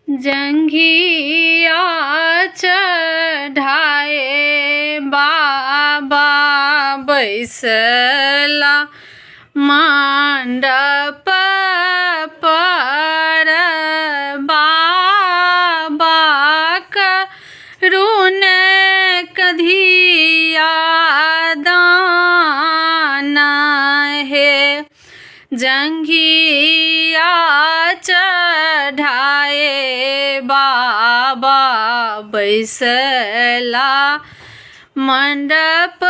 जंघिया चढ़ाए बाबा बैसला मंडप पर बाबा करुण कधिया दाना है। जंघिया चढ़ाए बाबा बैसला मंडप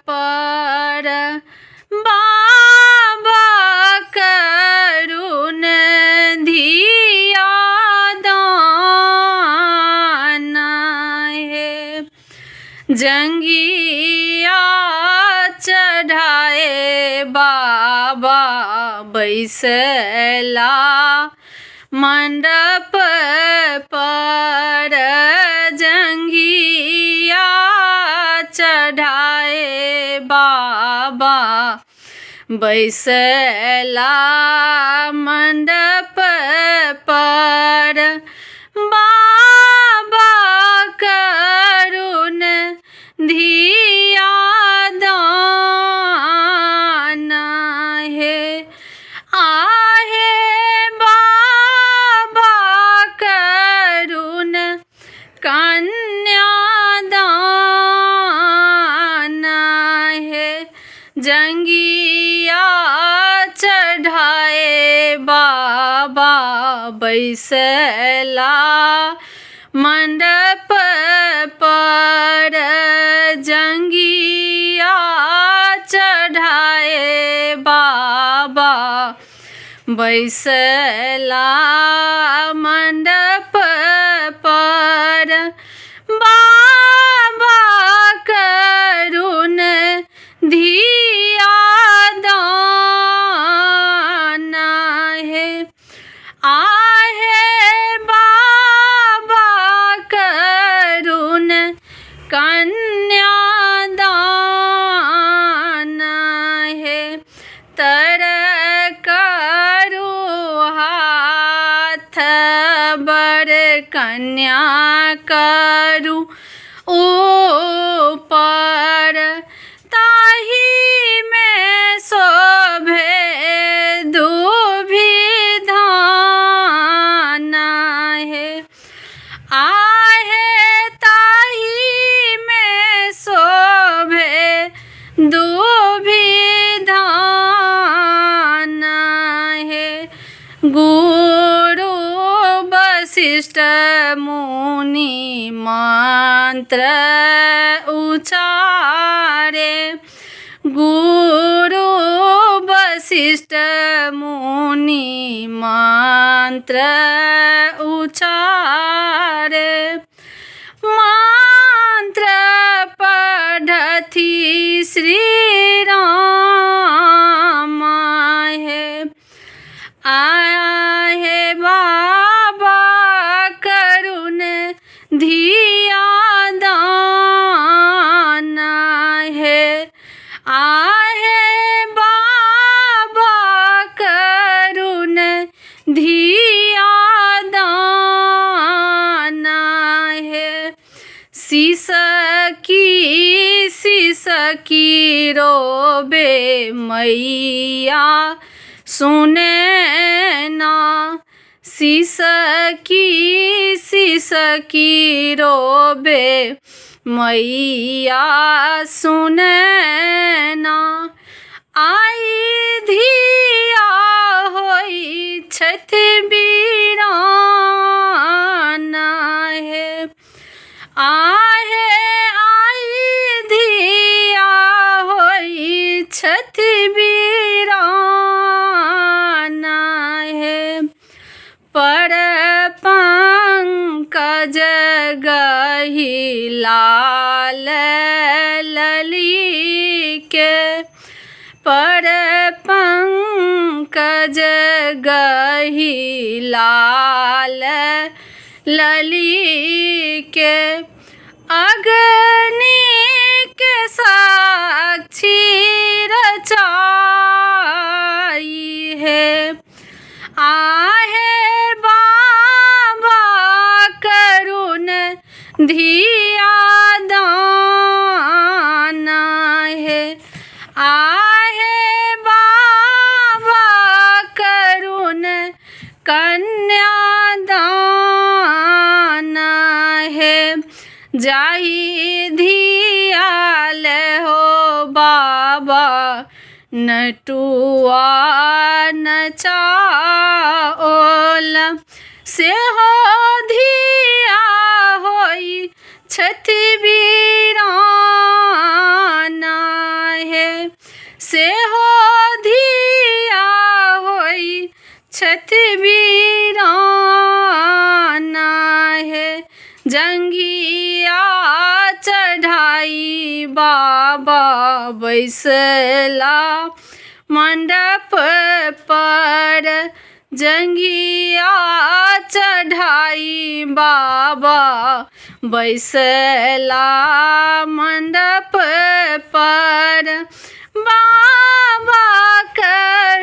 पर बाबा करुण धिया दाना है। जंघिया चढ़ाए बाबा बैसला मंडप पर जंघिया चढ़ाए बाबा बैसला मंडप पर बाबा करुण धिया दाना है। आहे बाबा करुण कन्यादाना है। जंघिया चढ़ाए बाबा बैसला मंडप पर जंघिया चढ़ाए बाबा बैसला मंडप पर बाबा करुण धिया दाना है। आहे बाबा करुण कन्यादाना है। तर करू हाथ बर कन्या करू ऊपर ताही में शोभे दुभिधाना है। आहे ताही में शोभे दुभिधाना है। गुरु वशिष्ठ मुनि मंत्र उचारे। गुरु वशिष्ठ मुनि मंत्र उचारे। मंत्र पढ़थि श्री राम है। आहे बाबा करुण धिया दाना है। आहे बाबा करुण धिया दाना है। शीश की रोबे मैया सुने ना। शीश की रोबे मैया सुने ना। आई धिया होई छत बीराना है। आहे आई धिया होई छत बीराना है। पर पंकज गही लाल लली के। पर पंकज गही लाल लली के। अग्नि के साक्षी रचाई है। आहे बाबा धिया दाना है आहे बाबा करुण कन्यादान है जाहि धियाल हो बाबा नटुआ नचाओल से हो धिया होई छथि वीराना है से हो धिया होई छथि वीराना है जंघिया चढ़ाई बाबा बैसला मंडप पर जंघिया चढ़ाई बाबा बैसला मंडप पर बाबा कर